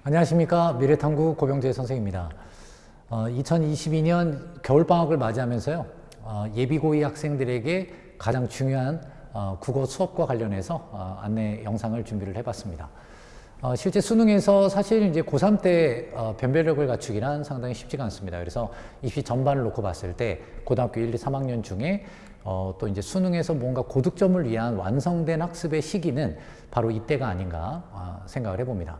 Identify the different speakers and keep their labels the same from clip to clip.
Speaker 1: 안녕하십니까. 미래탐구 고병재 선생입니다. 2022년 겨울방학을 맞이하면서요. 예비고이 학생들에게 가장 중요한 국어 수업과 관련해서 안내 영상을 준비를 해봤습니다. 실제 수능에서 사실 이제 고3 때 변별력을 갖추기란 상당히 쉽지가 않습니다. 그래서 입시 전반을 놓고 봤을 때 고등학교 1, 2, 3학년 중에 또 이제 수능에서 뭔가 고득점을 위한 완성된 학습의 시기는 바로 이때가 아닌가 생각을 해봅니다.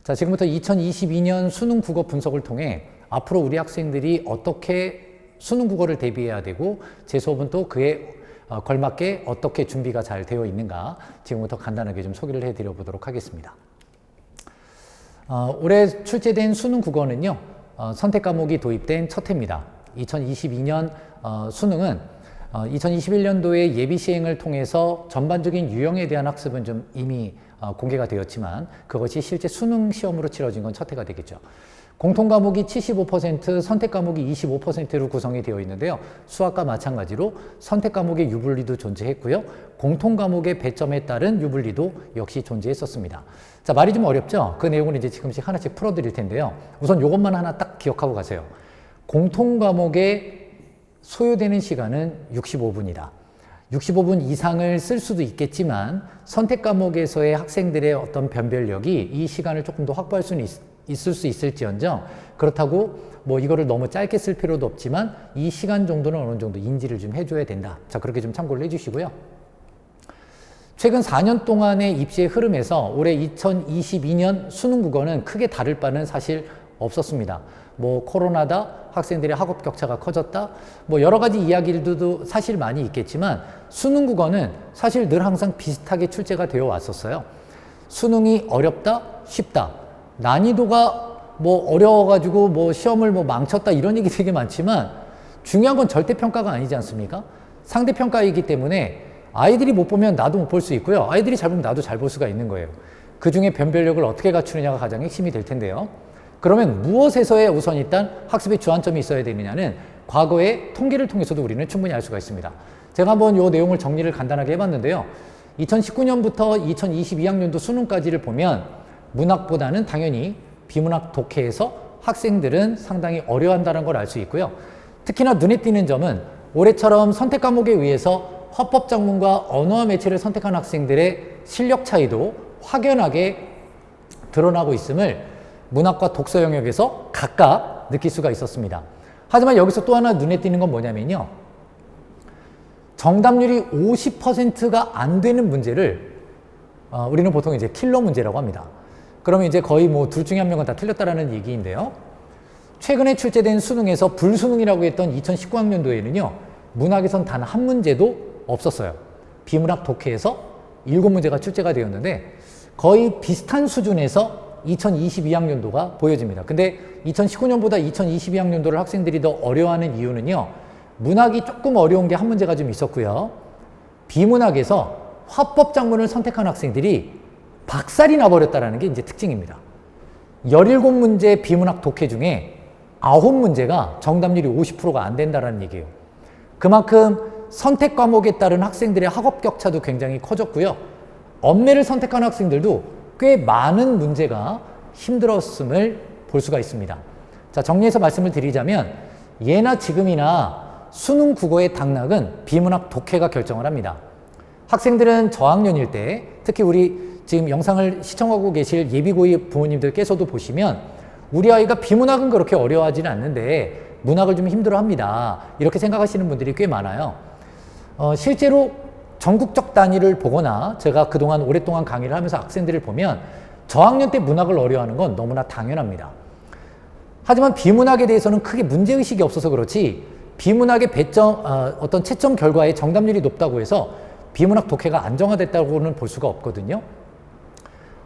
Speaker 1: 자, 지금부터 2022년 수능 국어 분석을 통해 앞으로 우리 학생들이 어떻게 수능 국어를 대비해야 되고 제 수업은 또 그에 걸맞게 어떻게 준비가 잘 되어 있는가 지금부터 간단하게 좀 소개를 해드려 보도록 하겠습니다. 올해 출제된 수능 국어는요, 선택 과목이 도입된 첫 해입니다. 2022년 수능은 2021년도에 예비 시행을 통해서 전반적인 유형에 대한 학습은 좀 이미 공개가 되었지만 그것이 실제 수능 시험으로 치러진 건 첫 해가 되겠죠. 공통 과목이 75%, 선택 과목이 25%로 구성이 되어 있는데요. 수학과 마찬가지로 선택 과목의 유불리도 존재했고요. 공통 과목의 배점에 따른 유불리도 역시 존재했었습니다. 자, 말이 좀 어렵죠? 그 내용을 이제 지금씩 하나씩 풀어드릴 텐데요. 우선 이것만 하나 딱 기억하고 가세요. 공통 과목에 소요되는 시간은 65분이다. 65분 이상을 쓸 수도 있겠지만 선택 과목에서의 학생들의 어떤 변별력이 이 시간을 조금 더 확보할 수는 있을 수 있을지언정 그렇다고 뭐 이거를 너무 짧게 쓸 필요도 없지만 이 시간 정도는 어느 정도 인지를 좀 해줘야 된다. 자, 그렇게 좀 참고를 해주시고요. 최근 4년 동안의 입시의 흐름에서 올해 2022년 수능 국어는 크게 다를 바는 사실 없었습니다. 뭐 코로나다, 학생들의 학업 격차가 커졌다, 뭐 여러 가지 이야기들도 사실 많이 있겠지만 수능 국어는 사실 늘 항상 비슷하게 출제가 되어 왔었어요. 수능이 어렵다, 쉽다, 난이도가 뭐 어려워가지고 뭐 시험을 뭐 망쳤다 이런 얘기 되게 많지만 중요한 건 절대평가가 아니지 않습니까? 상대평가이기 때문에 아이들이 못 보면 나도 못 볼 수 있고요. 아이들이 잘 보면 나도 잘 볼 수가 있는 거예요. 그 중에 변별력을 어떻게 갖추느냐가 가장 핵심이 될 텐데요. 그러면 무엇에서의 우선 일단 학습의 주안점이 있어야 되느냐는 과거의 통계를 통해서도 우리는 충분히 알 수가 있습니다. 제가 한번 이 내용을 정리를 간단하게 해봤는데요. 2019년부터 2022학년도 수능까지를 보면 문학보다는 당연히 비문학 독해에서 학생들은 상당히 어려워한다는 걸 알 수 있고요. 특히나 눈에 띄는 점은 올해처럼 선택 과목에 의해서 화법작문과 언어와 매체를 선택한 학생들의 실력 차이도 확연하게 드러나고 있음을 문학과 독서 영역에서 각각 느낄 수가 있었습니다. 하지만 여기서 또 하나 눈에 띄는 건 뭐냐면요. 정답률이 50%가 안 되는 문제를 우리는 보통 이제 킬러 문제라고 합니다. 그러면 이제 거의 뭐 둘 중에 한 명은 다 틀렸다라는 얘기인데요. 최근에 출제된 수능에서 불수능이라고 했던 2019학년도에는요. 문학에선 단 한 문제도 없었어요. 비문학 독해에서 7문제가 출제가 되었는데 거의 비슷한 수준에서 2022학년도가 보여집니다. 근데 2019년보다 2022학년도를 학생들이 더 어려워하는 이유는요. 문학이 조금 어려운 게 한 문제가 좀 있었고요. 비문학에서 화법작문을 선택한 학생들이 박살이 나버렸다는 게 이제 특징입니다. 17문제 비문학 독해 중에 9문제가 정답률이 50%가 안 된다는 얘기예요. 그만큼 선택 과목에 따른 학생들의 학업 격차도 굉장히 커졌고요. 엄매를 선택한 학생들도 꽤 많은 문제가 힘들었음을 볼 수가 있습니다. 자, 정리해서 말씀을 드리자면 예나 지금이나 수능 국어의 당락은 비문학 독해가 결정을 합니다. 학생들은 저학년일 때 특히 우리 지금 영상을 시청하고 계실 예비고이 부모님들께서도 보시면 우리 아이가 비문학은 그렇게 어려워하지는 않는데 문학을 좀 힘들어합니다. 이렇게 생각하시는 분들이 꽤 많아요. 실제로 전국적 단위를 보거나 제가 그동안 오랫동안 강의를 하면서 학생들을 보면 저학년 때 문학을 어려워하는 건 너무나 당연합니다. 하지만 비문학에 대해서는 크게 문제의식이 없어서 그렇지 비문학의 배점, 어떤 채점 결과에 정답률이 높다고 해서 비문학 독해가 안정화됐다고는 볼 수가 없거든요.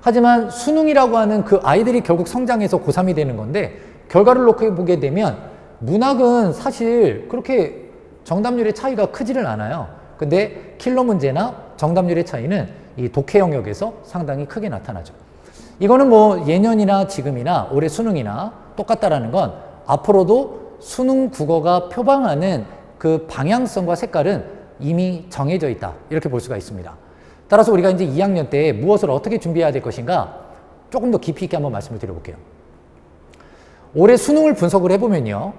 Speaker 1: 하지만 수능이라고 하는 그 아이들이 결국 성장해서 고3이 되는 건데 결과를 놓고 보게 되면 문학은 사실 그렇게 정답률의 차이가 크지를 않아요. 근데 킬러 문제나 정답률의 차이는 이 독해 영역에서 상당히 크게 나타나죠. 이거는 뭐 예년이나 지금이나 올해 수능이나 똑같다라는 건 앞으로도 수능 국어가 표방하는 그 방향성과 색깔은 이미 정해져 있다. 이렇게 볼 수가 있습니다. 따라서 우리가 이제 2학년 때 무엇을 어떻게 준비해야 될 것인가? 조금 더 깊이 있게 한번 말씀을 드려볼게요. 올해 수능을 분석을 해보면요.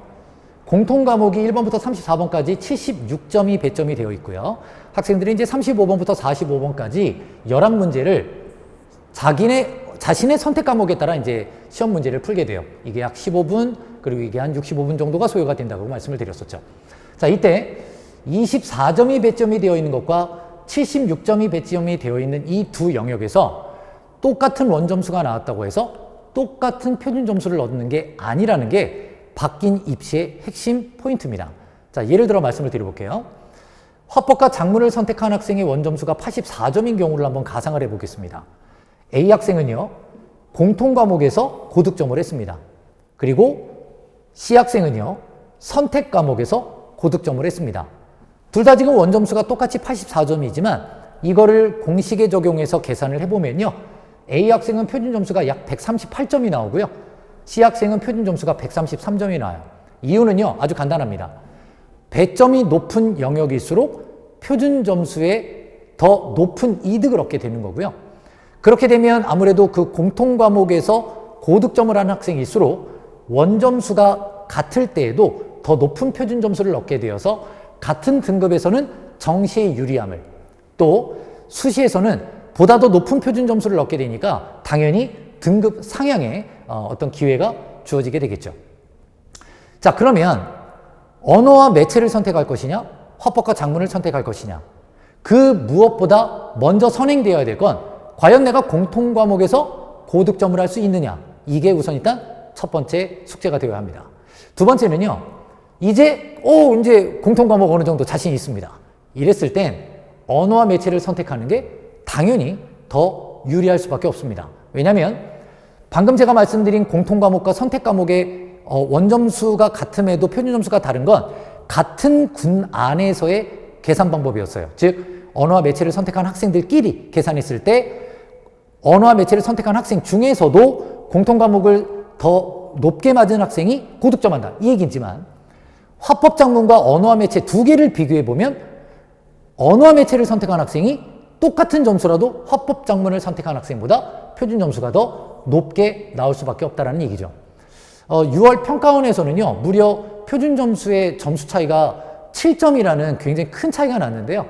Speaker 1: 공통 과목이 1번부터 34번까지 76점이 배점이 되어 있고요. 학생들이 이제 35번부터 45번까지 11문제를 자신의 선택 과목에 따라 이제 시험 문제를 풀게 돼요. 이게 약 15분, 그리고 이게 한 65분 정도가 소요가 된다고 말씀을 드렸었죠. 자, 이때 24점이 배점이 되어 있는 것과 76점이 배점이 되어 있는 이 두 영역에서 똑같은 원점수가 나왔다고 해서 똑같은 표준 점수를 얻는 게 아니라는 게 바뀐 입시의 핵심 포인트입니다. 자, 예를 들어 말씀을 드려볼게요. 화법과 작문을 선택한 학생의 원점수가 84점인 경우를 한번 가상을 해보겠습니다. A 학생은요, 공통 과목에서 고득점을 했습니다. 그리고 C 학생은요, 선택 과목에서 고득점을 했습니다. 둘 다 지금 원점수가 똑같이 84점이지만 이거를 공식에 적용해서 계산을 해보면요, A 학생은 표준 점수가 약 138점이 나오고요. C 학생은 표준 점수가 133점이 나와요. 이유는요, 아주 간단합니다. 배점이 높은 영역일수록 표준 점수에 더 높은 이득을 얻게 되는 거고요. 그렇게 되면 아무래도 그 공통 과목에서 고득점을 하는 학생일수록 원점수가 같을 때에도 더 높은 표준 점수를 얻게 되어서 같은 등급에서는 정시의 유리함을, 또 수시에서는 보다 더 높은 표준 점수를 얻게 되니까 당연히 등급 상향의 어떤 기회가 주어지게 되겠죠. 자, 그러면 언어와 매체를 선택할 것이냐, 화법과 작문을 선택할 것이냐, 그 무엇보다 먼저 선행되어야 될 건 과연 내가 공통 과목에서 고득점을 할 수 있느냐, 이게 우선 일단 첫 번째 숙제가 되어야 합니다. 두 번째는요, 이제 공통 과목 어느 정도 자신 있습니다. 이랬을 땐 언어와 매체를 선택하는 게 당연히 더 유리할 수밖에 없습니다. 왜냐하면 방금 제가 말씀드린 공통 과목과 선택 과목의 원점수가 같음에도 표준 점수가 다른 건 같은 군 안에서의 계산 방법이었어요. 즉 언어와 매체를 선택한 학생들끼리 계산했을 때 언어와 매체를 선택한 학생 중에서도 공통 과목을 더 높게 맞은 학생이 고득점한다, 이 얘기지만 화법 작문과 언어와 매체 두 개를 비교해 보면 언어와 매체를 선택한 학생이 똑같은 점수라도 화법 작문을 선택한 학생보다 표준 점수가 더 높게 나올 수밖에 없다는 얘기죠. 6월 평가원에서는요, 무려 표준 점수의 점수 차이가 7점이라는 굉장히 큰 차이가 났는데요.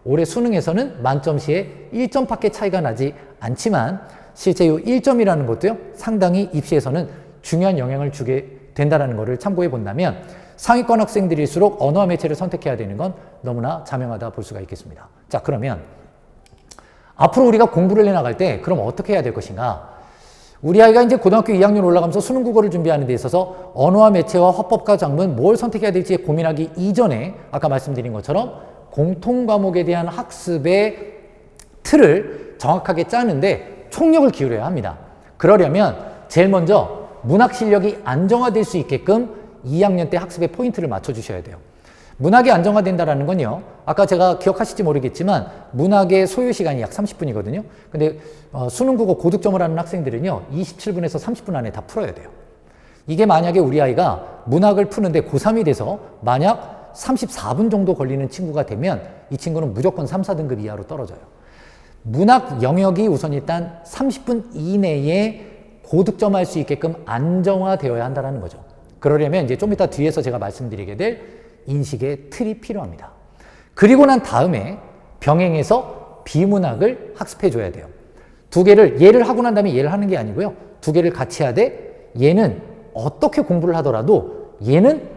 Speaker 1: 올해 수능에서는 만점 시에 1점밖에 차이가 나지 않지만 실제 이 1점이라는 것도요, 상당히 입시에서는 중요한 영향을 주게 된다는 것을 참고해 본다면 상위권 학생들일수록 언어와 매체를 선택해야 되는 건 너무나 자명하다 볼 수가 있겠습니다. 자, 그러면 앞으로 우리가 공부를 해나갈 때 그럼 어떻게 해야 될 것인가? 우리 아이가 이제 고등학교 2학년 올라가면서 수능 국어를 준비하는 데 있어서 언어와 매체와 화법과 작문 뭘 선택해야 될지 고민하기 이전에 아까 말씀드린 것처럼 공통 과목에 대한 학습의 틀을 정확하게 짜는데 총력을 기울여야 합니다. 그러려면 제일 먼저 문학 실력이 안정화될 수 있게끔 2학년 때 학습의 포인트를 맞춰주셔야 돼요. 문학이 안정화된다는 건요, 아까 제가 기억하실지 모르겠지만 문학의 소요 시간이 약 30분이거든요. 근데 수능 국어 고득점을 하는 학생들은요 27분에서 30분 안에 다 풀어야 돼요. 이게 만약에 우리 아이가 문학을 푸는데 고3이 돼서 만약 34분 정도 걸리는 친구가 되면 이 친구는 무조건 3, 4등급 이하로 떨어져요. 문학 영역이 우선 일단 30분 이내에 고득점할 수 있게끔 안정화되어야 한다는 거죠. 그러려면 이제 좀 이따 뒤에서 제가 말씀드리게 될 인식의 틀이 필요합니다. 그리고 난 다음에 병행해서 비문학을 학습해 줘야 돼요. 두 개를, 얘를 하고 난 다음에 얘를 하는 게 아니고요. 두 개를 같이 하되 얘는 어떻게 공부를 하더라도 얘는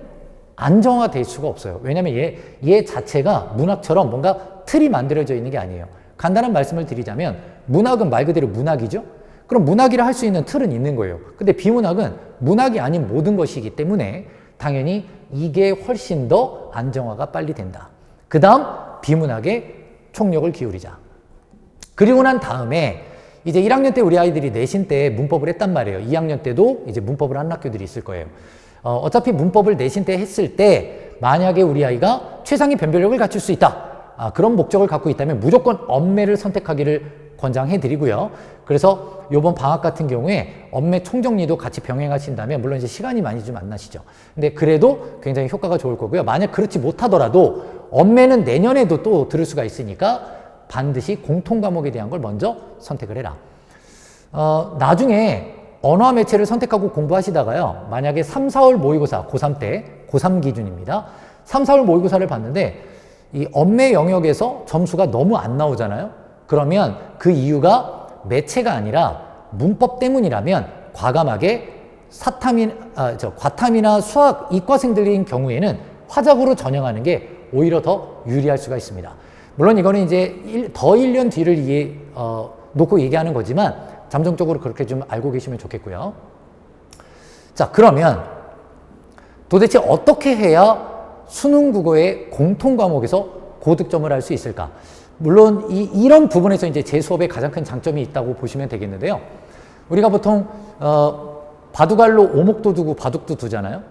Speaker 1: 안정화될 수가 없어요. 왜냐하면 얘 자체가 문학처럼 뭔가 틀이 만들어져 있는 게 아니에요. 간단한 말씀을 드리자면 문학은 말 그대로 문학이죠. 그럼 문학이라 할 수 있는 틀은 있는 거예요. 근데 비문학은 문학이 아닌 모든 것이기 때문에 당연히 이게 훨씬 더 안정화가 빨리 된다. 그 다음 비문학에 총력을 기울이자. 그리고 난 다음에 이제 1학년 때 우리 아이들이 내신 때 문법을 했단 말이에요. 2학년 때도 이제 문법을 하는 학교들이 있을 거예요. 어차피 문법을 내신 때 했을 때 만약에 우리 아이가 최상의 변별력을 갖출 수 있다. 그런 목적을 갖고 있다면 무조건 언매를 선택하기를 권장해 드리고요. 그래서 이번 방학 같은 경우에 언매 총정리도 같이 병행하신다면 물론 이제 시간이 많이 좀 안 나시죠. 근데 그래도 굉장히 효과가 좋을 거고요. 만약 그렇지 못하더라도 언매는 내년에도 또 들을 수가 있으니까 반드시 공통 과목에 대한 걸 먼저 선택을 해라. 나중에 언어와 매체를 선택하고 공부하시다가요, 만약에 3, 4월 모의고사, 고3 때, 고3 기준입니다. 3, 4월 모의고사를 봤는데 이 언매 영역에서 점수가 너무 안 나오잖아요. 그러면 그 이유가 매체가 아니라 문법 때문이라면 과감하게 과탐이나 수학, 이과생들인 경우에는 화작으로 전형하는 게 오히려 더 유리할 수가 있습니다. 물론 이거는 이제 더 1년 뒤를 놓고 얘기하는 거지만 잠정적으로 그렇게 좀 알고 계시면 좋겠고요. 자, 그러면 도대체 어떻게 해야 수능 국어의 공통 과목에서 고득점을 할 수 있을까? 물론 이런 부분에서 이제 제 수업에 가장 큰 장점이 있다고 보시면 되겠는데요. 우리가 보통 바둑알로 오목도 두고 바둑도 두잖아요.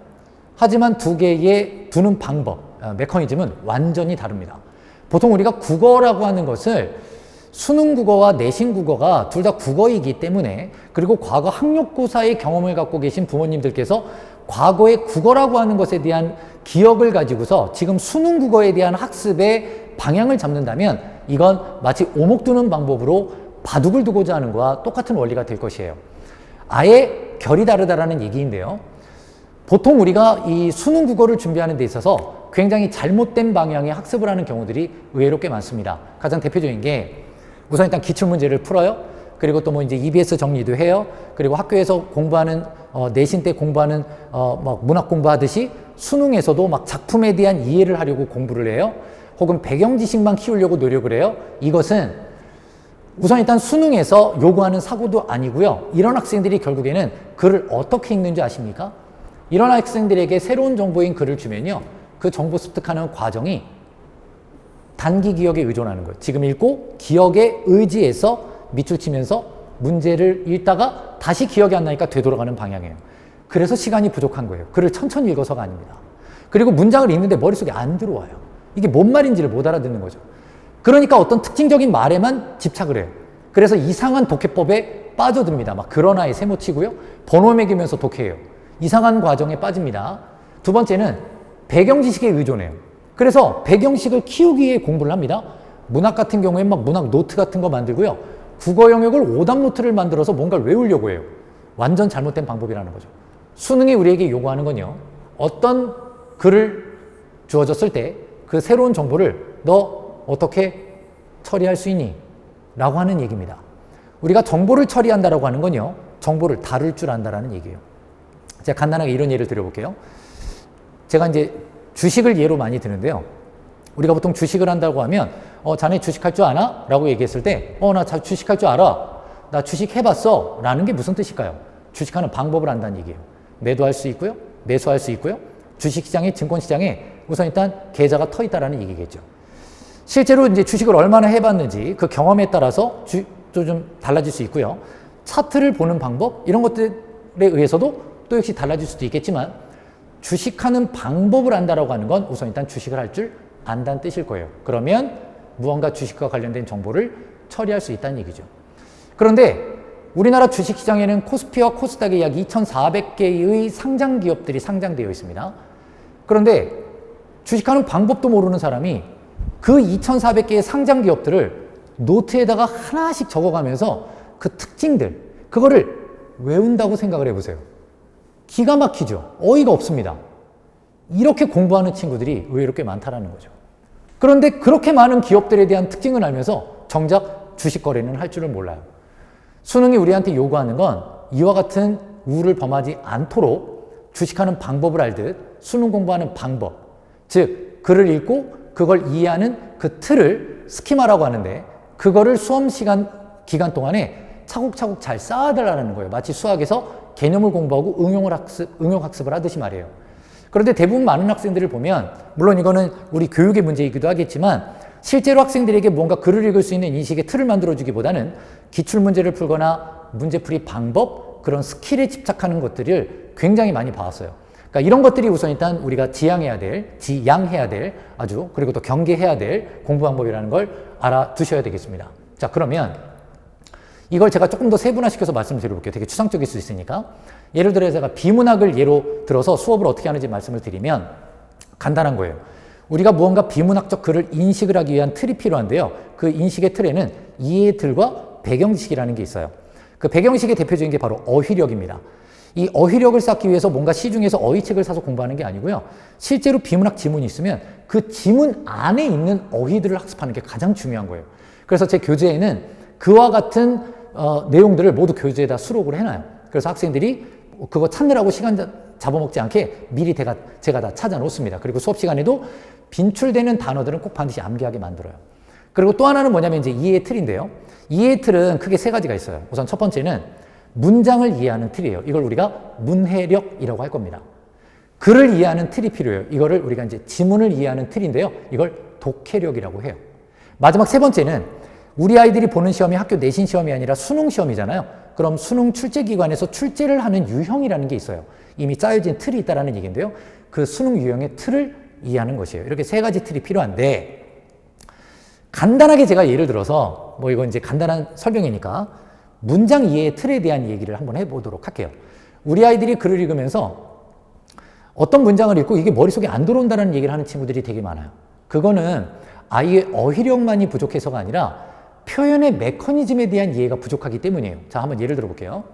Speaker 1: 하지만 두 개의 두는 방법, 메커니즘은 완전히 다릅니다. 보통 우리가 국어라고 하는 것을 수능 국어와 내신 국어가 둘 다 국어이기 때문에, 그리고 과거 학력고사의 경험을 갖고 계신 부모님들께서 과거의 국어라고 하는 것에 대한 기억을 가지고서 지금 수능 국어에 대한 학습의 방향을 잡는다면 이건 마치 오목 두는 방법으로 바둑을 두고자 하는 거와 똑같은 원리가 될 것이에요. 아예 결이 다르다라는 얘기인데요. 보통 우리가 이 수능 국어를 준비하는 데 있어서 굉장히 잘못된 방향의 학습을 하는 경우들이 의외로 꽤 많습니다. 가장 대표적인 게 우선 일단 기출문제를 풀어요. 그리고 또 뭐 이제 EBS 정리도 해요. 그리고 학교에서 공부하는 내신 때 공부하는 막 문학 공부하듯이 수능에서도 막 작품에 대한 이해를 하려고 공부를 해요. 혹은 배경 지식만 키우려고 노력을 해요. 이것은 우선 일단 수능에서 요구하는 사고도 아니고요. 이런 학생들이 결국에는 글을 어떻게 읽는지 아십니까? 이런 학생들에게 새로운 정보인 글을 주면요, 그 정보 습득하는 과정이 단기 기억에 의존하는 거예요. 지금 읽고 기억에 의지해서 밑줄 치면서 문제를 읽다가 다시 기억이 안 나니까 되돌아가는 방향이에요. 그래서 시간이 부족한 거예요. 글을 천천히 읽어서가 아닙니다. 그리고 문장을 읽는데 머릿속에 안 들어와요. 이게 뭔 말인지를 못 알아듣는 거죠. 그러니까 어떤 특징적인 말에만 집착을 해요. 그래서 이상한 독해법에 빠져듭니다. 막 그러나에 세모치고요. 번호 매기면서 독해해요. 이상한 과정에 빠집니다. 두 번째는 배경 지식에 의존해요. 그래서 배경식을 키우기 위해 공부를 합니다. 문학 같은 경우에 막 문학 노트 같은 거 만들고요. 국어 영역을 오답 노트를 만들어서 뭔가를 외우려고 해요. 완전 잘못된 방법이라는 거죠. 수능이 우리에게 요구하는 건요, 어떤 글을 주어졌을 때 그 새로운 정보를 너 어떻게 처리할 수 있니? 라고 하는 얘기입니다. 우리가 정보를 처리한다라고 하는 건요, 정보를 다룰 줄 안다라는 얘기예요. 제가 간단하게 이런 예를 드려볼게요. 제가 이제 주식을 예로 많이 드는데요. 우리가 보통 주식을 한다고 하면 자네 주식할 줄 아나? 라고 얘기했을 때 나 주식할 줄 알아. 나 주식 해봤어. 라는 게 무슨 뜻일까요? 주식하는 방법을 안다는 얘기예요. 매도할 수 있고요. 매수할 수 있고요. 주식시장에, 증권시장에 우선 일단 계좌가 터 있다라는 얘기겠죠. 실제로 이제 주식을 얼마나 해봤는지 그 경험에 따라서 또 좀 달라질 수 있고요. 차트를 보는 방법, 이런 것들에 의해서도 또 역시 달라질 수도 있겠지만, 주식하는 방법을 안다라고 하는 건 우선 일단 주식을 할 줄 안다는 뜻일 거예요. 그러면 무언가 주식과 관련된 정보를 처리할 수 있다는 얘기죠. 그런데 우리나라 주식시장에는 코스피와 코스닥에 약 2,400개의 상장 기업들이 상장되어 있습니다. 그런데 주식하는 방법도 모르는 사람이 그 2,400개의 상장 기업들을 노트에다가 하나씩 적어가면서 그 특징들, 그거를 외운다고 생각을 해보세요. 기가 막히죠. 어이가 없습니다. 이렇게 공부하는 친구들이 의외로 꽤 많다라는 거죠. 그런데 그렇게 많은 기업들에 대한 특징을 알면서 정작 주식 거래는 할 줄을 몰라요. 수능이 우리한테 요구하는 건 이와 같은 우를 범하지 않도록 주식하는 방법을 알듯 수능 공부하는 방법, 즉 글을 읽고 그걸 이해하는 그 틀을 스키마라고 하는데, 그거를 수험 기간 동안에 차곡차곡 잘 쌓아달라는 거예요. 마치 수학에서 개념을 공부하고 응용학습을 하듯이 말이에요. 그런데 대부분 많은 학생들을 보면, 물론 이거는 우리 교육의 문제이기도 하겠지만, 실제로 학생들에게 뭔가 글을 읽을 수 있는 인식의 틀을 만들어주기보다는 기출문제를 풀거나 문제풀이 방법, 그런 스킬에 집착하는 것들을 굉장히 많이 봐왔어요. 그러니까 이런 것들이 우선 일단 우리가 지양해야 될 아주, 그리고 또 경계해야 될 공부 방법이라는 걸 알아두셔야 되겠습니다. 자, 그러면 이걸 제가 조금 더 세분화시켜서 말씀드려볼게요. 되게 추상적일 수 있으니까. 예를 들어 제가 비문학을 예로 들어서 수업을 어떻게 하는지 말씀을 드리면 간단한 거예요. 우리가 무언가 비문학적 글을 인식을 하기 위한 틀이 필요한데요. 그 인식의 틀에는 이해의 틀과 배경 지식이라는 게 있어요. 그 배경식의 대표적인 게 바로 어휘력입니다. 이 어휘력을 쌓기 위해서 뭔가 시중에서 어휘책을 사서 공부하는 게 아니고요. 실제로 비문학 지문이 있으면 그 지문 안에 있는 어휘들을 학습하는 게 가장 중요한 거예요. 그래서 제 교재에는 그와 같은 내용들을 모두 교재에다 수록을 해놔요. 그래서 학생들이 그거 찾느라고 시간 잡아먹지 않게 미리 제가 다 찾아 놓습니다. 그리고 수업 시간에도 빈출되는 단어들은 꼭 반드시 암기하게 만들어요. 그리고 또 하나는 뭐냐면 이제 이해의 틀인데요. 이해의 틀은 크게 세 가지가 있어요. 우선 첫 번째는 문장을 이해하는 틀이에요. 이걸 우리가 문해력이라고 할 겁니다. 글을 이해하는 틀이 필요해요. 이거를 우리가 이제 지문을 이해하는 틀인데요. 이걸 독해력이라고 해요. 마지막 세 번째는 우리 아이들이 보는 시험이 학교 내신 시험이 아니라 수능 시험이잖아요. 그럼 수능 출제기관에서 출제를 하는 유형이라는 게 있어요. 이미 짜여진 틀이 있다는 얘기인데요. 그 수능 유형의 틀을 이해하는 것이에요. 이렇게 세 가지 틀이 필요한데 간단하게 제가 예를 들어서 뭐 이건 이제 간단한 설명이니까 문장 이해의 틀에 대한 얘기를 한번 해보도록 할게요. 우리 아이들이 글을 읽으면서 어떤 문장을 읽고 이게 머릿속에 안 들어온다는 얘기를 하는 친구들이 되게 많아요. 그거는 아이의 어휘력만이 부족해서가 아니라 표현의 메커니즘에 대한 이해가 부족하기 때문이에요. 자, 한번 예를 들어볼게요.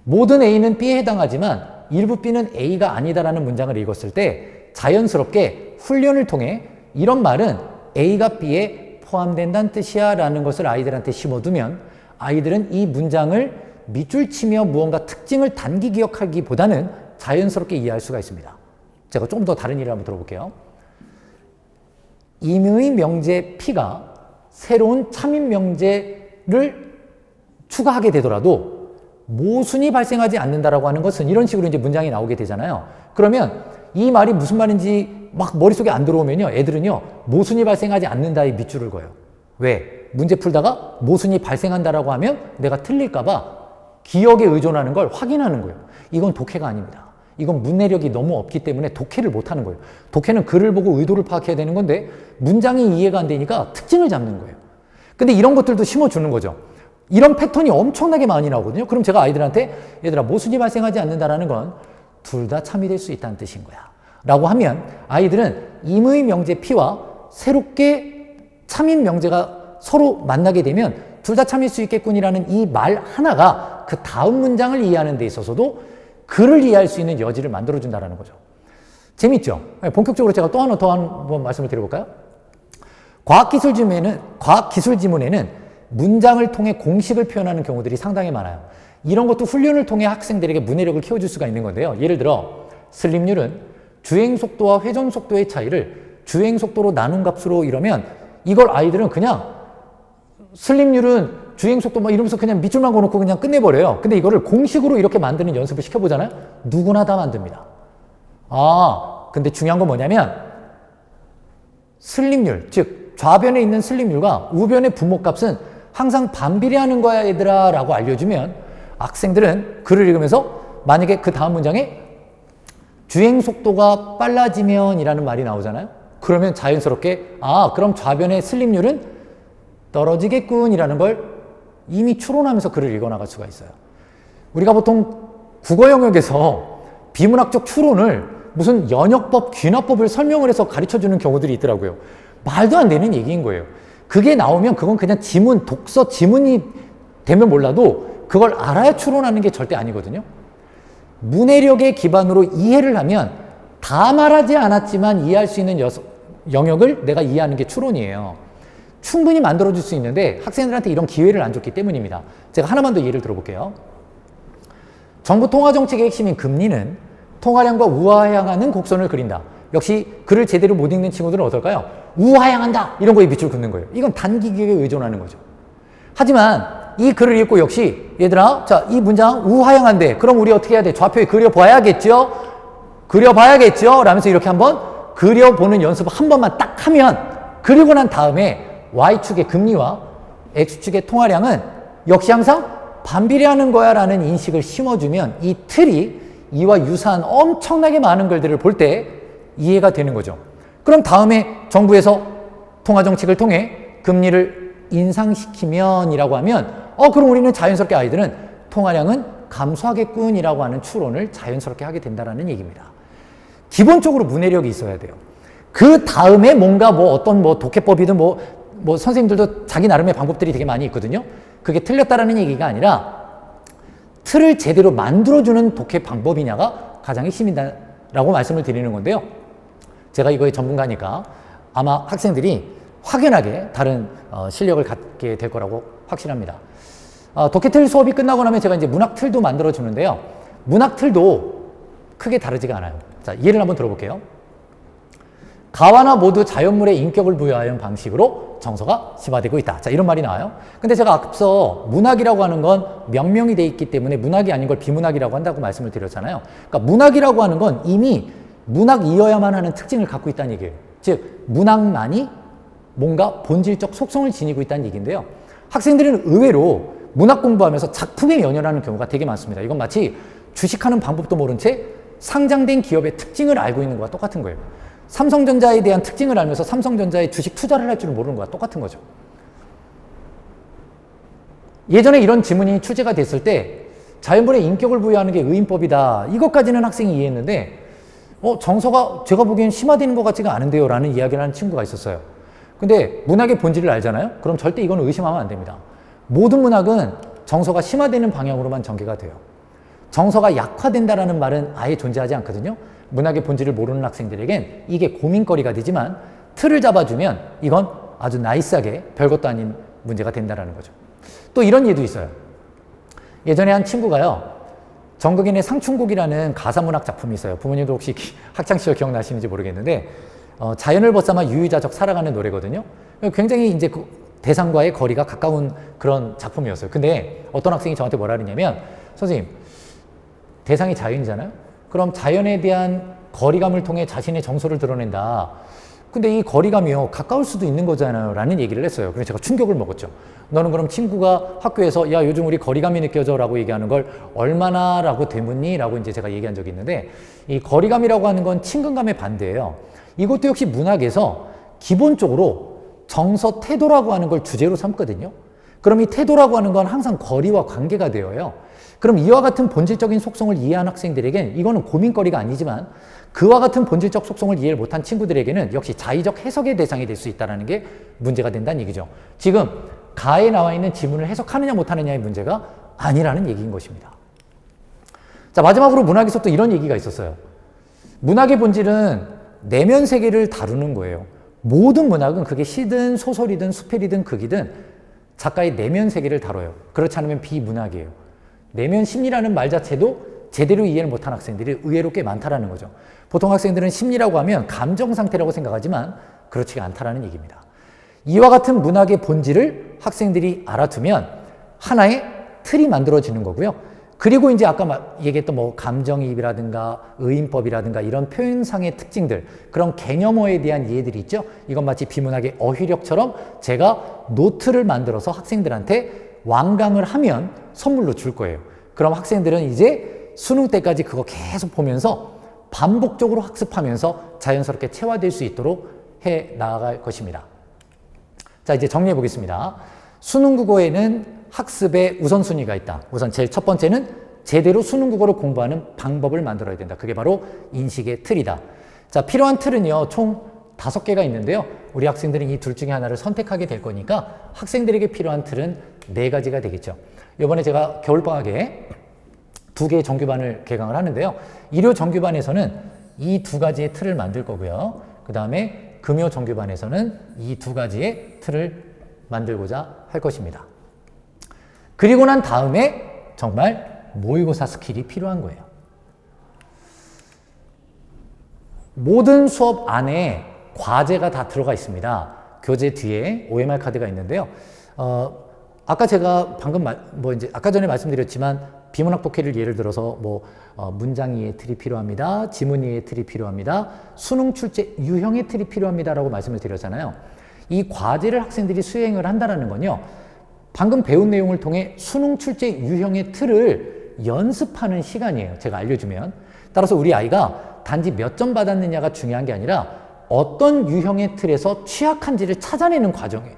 Speaker 1: 모든 A는 B에 해당하지만 일부 B는 A가 아니다라는 문장을 읽었을 때 자연스럽게 훈련을 통해 이런 말은 A가 B에 포함된다는 뜻이야 라는 것을 아이들한테 심어두면 아이들은 이 문장을 밑줄 치며 무언가 특징을 단기 기억하기보다는 자연스럽게 이해할 수가 있습니다. 제가 좀 더 다른 예를 한번 들어볼게요. 임의 명제 P가 새로운 참인 명제를 추가하게 되더라도 모순이 발생하지 않는다라고 하는 것은 이런 식으로 이제 문장이 나오게 되잖아요. 그러면 이 말이 무슨 말인지 막 머릿속에 안 들어오면요. 애들은요. 모순이 발생하지 않는다에 밑줄을 그어요. 왜? 문제 풀다가 모순이 발생한다라고 하면 내가 틀릴까봐 기억에 의존하는 걸 확인하는 거예요. 이건 독해가 아닙니다. 이건 문해력이 너무 없기 때문에 독해를 못하는 거예요. 독해는 글을 보고 의도를 파악해야 되는 건데 문장이 이해가 안 되니까 특징을 잡는 거예요. 근데 이런 것들도 심어주는 거죠. 이런 패턴이 엄청나게 많이 나오거든요. 그럼 제가 아이들한테 얘들아 모순이 발생하지 않는다라는 건 둘 다 참이 될 수 있다는 뜻인 거야 라고 하면 아이들은 임의 명제 P와 새롭게 참인 명제가 서로 만나게 되면 둘 다 참일 수 있겠군이라는 이 말 하나가 그 다음 문장을 이해하는 데 있어서도 글을 이해할 수 있는 여지를 만들어준다는 거죠. 재밌죠? 본격적으로 제가 또 하나 더 한번 말씀을 드려볼까요? 과학기술 지문에는 문장을 통해 공식을 표현하는 경우들이 상당히 많아요. 이런 것도 훈련을 통해 학생들에게 문해력을 키워줄 수가 있는 건데요. 예를 들어 슬립률은 주행속도와 회전속도의 차이를 주행속도로 나눈 값으로 이러면 이걸 아이들은 그냥 슬립률은 주행속도 막 이러면서 그냥 밑줄만 그어놓고 그냥 끝내버려요. 근데 이거를 공식으로 이렇게 만드는 연습을 시켜보잖아요. 누구나 다 만듭니다. 근데 중요한 건 뭐냐면 슬립률, 즉 좌변에 있는 슬립률과 우변의 분모값은 항상 반비례하는 거야 얘들아 라고 알려주면 학생들은 글을 읽으면서 만약에 그 다음 문장에 주행속도가 빨라지면 이라는 말이 나오잖아요. 그러면 자연스럽게 그럼 좌변의 슬립률은 떨어지겠군 이라는 걸 이미 추론하면서 글을 읽어나갈 수가 있어요. 우리가 보통 국어 영역에서 비문학적 추론을 무슨 연역법, 귀납법을 설명을 해서 가르쳐주는 경우들이 있더라고요. 말도 안 되는 얘기인 거예요. 그게 나오면 그건 그냥 지문, 독서 지문이 되면 몰라도 그걸 알아야 추론하는 게 절대 아니거든요. 문해력의 기반으로 이해를 하면 다 말하지 않았지만 이해할 수 있는 영역을 내가 이해하는 게 추론이에요. 충분히 만들어줄 수 있는데 학생들한테 이런 기회를 안 줬기 때문입니다. 제가 하나만 더 예를 들어볼게요. 정부 통화정책의 핵심인 금리는 통화량과 우하향하는 곡선을 그린다. 역시 글을 제대로 못 읽는 친구들은 어떨까요? 우하향한다! 이런 거에 밑줄 긋는 거예요. 이건 단기 기억에 의존하는 거죠. 하지만 이 글을 읽고 역시 얘들아 자, 이 문장 우하향한데 그럼 우리 어떻게 해야 돼? 좌표에 그려봐야겠죠? 라면서 이렇게 한번 그려보는 연습을 한 번만 딱 하면 그리고 난 다음에 Y축의 금리와 X축의 통화량은 역시 항상 반비례하는 거야 라는 인식을 심어주면 이 틀이 이와 유사한 엄청나게 많은 글들을 볼 때 이해가 되는 거죠. 그럼 다음에 정부에서 통화정책을 통해 금리를 인상시키면 이라고 하면 그럼 우리는 자연스럽게 아이들은 통화량은 감소하겠군 이라고 하는 추론을 자연스럽게 하게 된다는 얘기입니다. 기본적으로 문해력이 있어야 돼요. 그 다음에 뭔가 어떤 독해법이든 선생님들도 자기 나름의 방법들이 되게 많이 있거든요. 그게 틀렸다라는 얘기가 아니라 틀을 제대로 만들어주는 독해 방법이냐가 가장 핵심이다라고 말씀을 드리는 건데요. 제가 이거의 전문가니까 아마 학생들이 확연하게 다른 실력을 갖게 될 거라고 확신합니다. 독해틀 수업이 끝나고 나면 제가 이제 문학틀도 만들어 주는데요. 문학틀도 크게 다르지가 않아요. 자, 예를 한번 들어볼게요. 가와나 모두 자연물에 인격을 부여하는 방식으로 정서가 심화되고 있다. 자, 이런 말이 나와요. 근데 제가 앞서 문학이라고 하는 건 명명이 돼 있기 때문에 문학이 아닌 걸 비문학이라고 한다고 말씀을 드렸잖아요. 그러니까 문학이라고 하는 건 이미 문학이어야만 하는 특징을 갖고 있다는 얘기예요. 즉, 문학만이 뭔가 본질적 속성을 지니고 있다는 얘기인데요. 학생들은 의외로 문학 공부하면서 작품에 연연하는 경우가 되게 많습니다. 이건 마치 주식하는 방법도 모른 채 상장된 기업의 특징을 알고 있는 것과 똑같은 거예요. 삼성전자에 대한 특징을 알면서 삼성전자에 주식 투자를 할 줄은 모르는 것과 똑같은 거죠. 예전에 이런 지문이 출제가 됐을 때 자연물에 인격을 부여하는 게 의인법이다. 이것까지는 학생이 이해했는데 정서가 제가 보기엔 심화되는 것 같지가 않은데요 라는 이야기를 하는 친구가 있었어요. 근데 문학의 본질을 알잖아요? 그럼 절대 이건 의심하면 안 됩니다. 모든 문학은 정서가 심화되는 방향으로만 전개가 돼요. 정서가 약화된다라는 말은 아예 존재하지 않거든요. 문학의 본질을 모르는 학생들에겐 이게 고민거리가 되지만 틀을 잡아주면 이건 아주 나이스하게 별것도 아닌 문제가 된다는 거죠. 또 이런 예도 있어요. 예전에 한 친구가요. 정극인의 상춘곡이라는 가사문학 작품이 있어요. 부모님도 혹시 학창시절 기억나시는지 모르겠는데 자연을 벗삼아 유유자적 살아가는 노래거든요. 굉장히 이제 그 대상과의 거리가 가까운 그런 작품이었어요. 근데 어떤 학생이 저한테 뭐라 그러냐면 선생님, 대상이 자연이잖아요? 그럼 자연에 대한 거리감을 통해 자신의 정서를 드러낸다. 근데 이 거리감이요, 가까울 수도 있는 거잖아요 라는 얘기를 했어요. 그래서 제가 충격을 먹었죠. 너는 그럼 친구가 학교에서 야 요즘 우리 거리감이 느껴져 라고 얘기하는 걸 얼마나 라고 되묻니? 라고 이제 제가 얘기한 적이 있는데 이 거리감이라고 하는 건 친근감의 반대예요. 이것도 역시 문학에서 기본적으로 정서 태도라고 하는 걸 주제로 삼거든요. 그럼 이 태도라고 하는 건 항상 거리와 관계가 되어요. 그럼 이와 같은 본질적인 속성을 이해한 학생들에겐 이거는 고민거리가 아니지만 그와 같은 본질적 속성을 이해를 못한 친구들에게는 역시 자의적 해석의 대상이 될 수 있다는 게 문제가 된다는 얘기죠. 지금 가에 나와 있는 지문을 해석하느냐 못하느냐의 문제가 아니라는 얘기인 것입니다. 자, 마지막으로 문학에서 또 이런 얘기가 있었어요. 문학의 본질은 내면 세계를 다루는 거예요. 모든 문학은 그게 시든 소설이든 수필이든 극이든 작가의 내면 세계를 다뤄요. 그렇지 않으면 비문학이에요. 내면 심리라는 말 자체도 제대로 이해를 못한 학생들이 의외로 꽤 많다라는 거죠. 보통 학생들은 심리라고 하면 감정 상태라고 생각하지만 그렇지가 않다라는 얘기입니다. 이와 같은 문학의 본질을 학생들이 알아두면 하나의 틀이 만들어지는 거고요. 그리고 이제 아까 얘기했던 뭐 감정이입이라든가 의인법이라든가 이런 표현상의 특징들, 그런 개념어에 대한 이해들이 있죠. 이건 마치 비문학의 어휘력처럼 제가 노트를 만들어서 학생들한테 완강을 하면 선물로 줄 거예요. 그럼 학생들은 이제 수능 때까지 그거 계속 보면서 반복적으로 학습하면서 자연스럽게 체화될 수 있도록 해 나갈 것입니다. 자, 이제 정리해 보겠습니다. 수능 국어에는 학습의 우선순위가 있다. 우선 제일 첫 번째는 제대로 수능 국어를 공부하는 방법을 만들어야 된다. 그게 바로 인식의 틀이다. 자, 필요한 틀은요, 총 5개가 있는데요. 우리 학생들은 이 둘 중에 하나를 선택하게 될 거니까 학생들에게 필요한 틀은 4가지가 되겠죠. 이번에 제가 겨울방학에 2개의 정규반을 개강을 하는데요. 일요 정규반에서는 이 2가지의 틀을 만들 거고요. 그 다음에 금요 정규반에서는 이 2가지의 틀을 만들고자 할 것입니다. 그리고 난 다음에 정말 모의고사 스킬이 필요한 거예요. 모든 수업 안에 과제가 다 들어가 있습니다. 교재 뒤에 OMR 카드가 있는데요. 아까 제가 방금 아까 전에 말씀드렸지만 비문학 독해를 예를 들어서 문장 이해 틀이 필요합니다. 지문 이해 틀이 필요합니다. 수능 출제 유형의 틀이 필요합니다라고 말씀을 드렸잖아요. 이 과제를 학생들이 수행을 한다는 건요. 방금 배운 내용을 통해 수능 출제 유형의 틀을 연습하는 시간이에요. 제가 알려주면. 따라서 우리 아이가 단지 몇 점 받았느냐가 중요한 게 아니라 어떤 유형의 틀에서 취약한지를 찾아내는 과정이에요.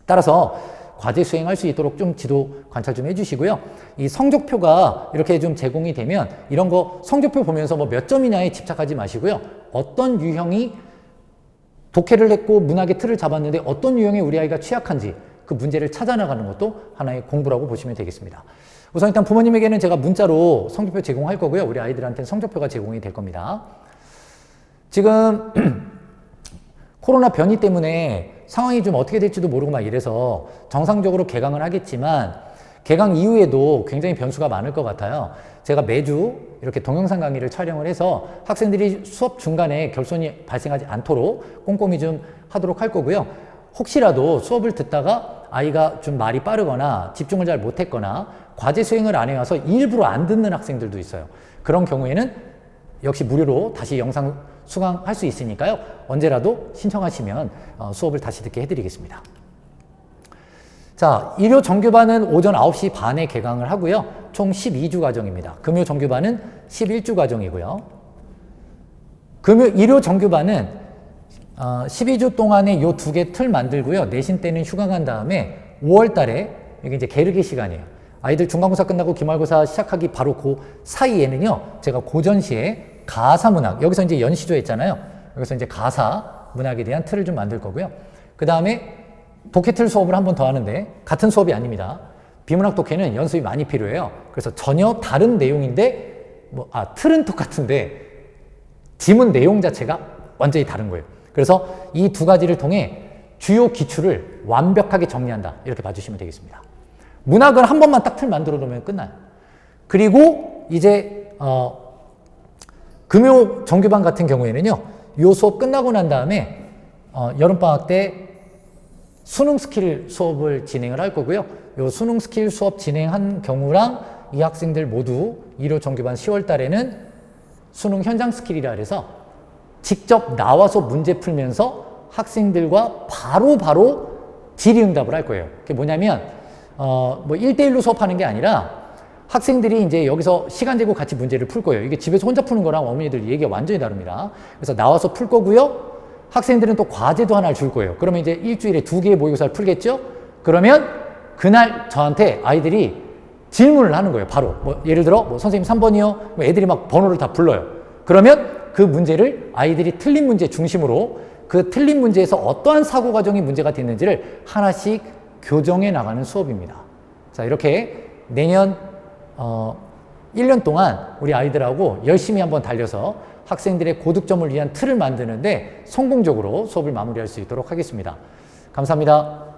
Speaker 1: 따라서 과제 수행할 수 있도록 좀 지도 관찰 좀 해주시고요. 이 성적표가 이렇게 좀 제공이 되면 이런 거 성적표 보면서 몇 점이냐에 집착하지 마시고요. 어떤 유형이 독해를 했고 문학의 틀을 잡았는데 어떤 유형에 우리 아이가 취약한지 그 문제를 찾아나가는 것도 하나의 공부라고 보시면 되겠습니다. 우선 일단 부모님에게는 제가 문자로 성적표 제공할 거고요. 우리 아이들한테는 성적표가 제공이 될 겁니다. 지금 코로나 변이 때문에 상황이 좀 어떻게 될지도 모르고 막 이래서 정상적으로 개강을 하겠지만 개강 이후에도 굉장히 변수가 많을 것 같아요. 제가 매주 이렇게 동영상 강의를 촬영을 해서 학생들이 수업 중간에 결손이 발생하지 않도록 꼼꼼히 좀 하도록 할 거고요. 혹시라도 수업을 듣다가 아이가 좀 말이 빠르거나 집중을 잘 못했거나 과제 수행을 안 해와서 일부러 안 듣는 학생들도 있어요. 그런 경우에는 역시 무료로 다시 영상 수강할 수 있으니까요. 언제라도 신청하시면 수업을 다시 듣게 해드리겠습니다. 자, 일요 정규반은 오전 9시 반에 개강을 하고요. 총 12주 과정입니다. 금요 정규반은 11주 과정이고요. 일요 정규반은 12주 동안에 요 두 개 틀 만들고요. 내신 때는 휴가 간 다음에 5월 달에 이게 이제 게르기 시간이에요. 아이들 중간고사 끝나고 기말고사 시작하기 바로 그 사이에는요. 제가 고전시에 가사문학, 여기서 이제 연시조 했잖아요. 여기서 이제 가사문학에 대한 틀을 좀 만들 거고요. 그 다음에 독해틀 수업을 한 번 더 하는데 같은 수업이 아닙니다. 비문학 독해는 연습이 많이 필요해요. 그래서 전혀 다른 내용인데 틀은 똑같은데 지문 내용 자체가 완전히 다른 거예요. 그래서 이 두 가지를 통해 주요 기출을 완벽하게 정리한다. 이렇게 봐주시면 되겠습니다. 문학은 한 번만 딱 틀 만들어 놓으면 끝나요. 그리고 이제 금요 정규반 같은 경우에는요. 요 수업 끝나고 난 다음에 여름방학 때 수능 스킬 수업을 진행을 할 거고요. 요 수능 스킬 수업 진행한 경우랑 이 학생들 모두 1호 정규반 10월 달에는 수능 현장 스킬이라 해서 직접 나와서 문제 풀면서 학생들과 바로 질의응답을 할 거예요. 그게 뭐냐면 뭐 1대1로 수업하는 게 아니라 학생들이 이제 여기서 시간 재고 같이 문제를 풀 거예요. 이게 집에서 혼자 푸는 거랑 어머니들 얘기가 완전히 다릅니다. 그래서 나와서 풀 거고요. 학생들은 또 과제도 하나 줄 거예요. 그러면 이제 일주일에 2개의 모의고사를 풀겠죠? 그러면 그날 저한테 아이들이 질문을 하는 거예요. 바로. 예를 들어, 선생님 3번이요? 애들이 막 번호를 다 불러요. 그러면 그 문제를 아이들이 틀린 문제 중심으로 그 틀린 문제에서 어떠한 사고 과정이 문제가 됐는지를 하나씩 교정해 나가는 수업입니다. 자, 이렇게 내년 1년 동안 우리 아이들하고 열심히 한번 달려서 학생들의 고득점을 위한 틀을 만드는데 성공적으로 수업을 마무리할 수 있도록 하겠습니다. 감사합니다.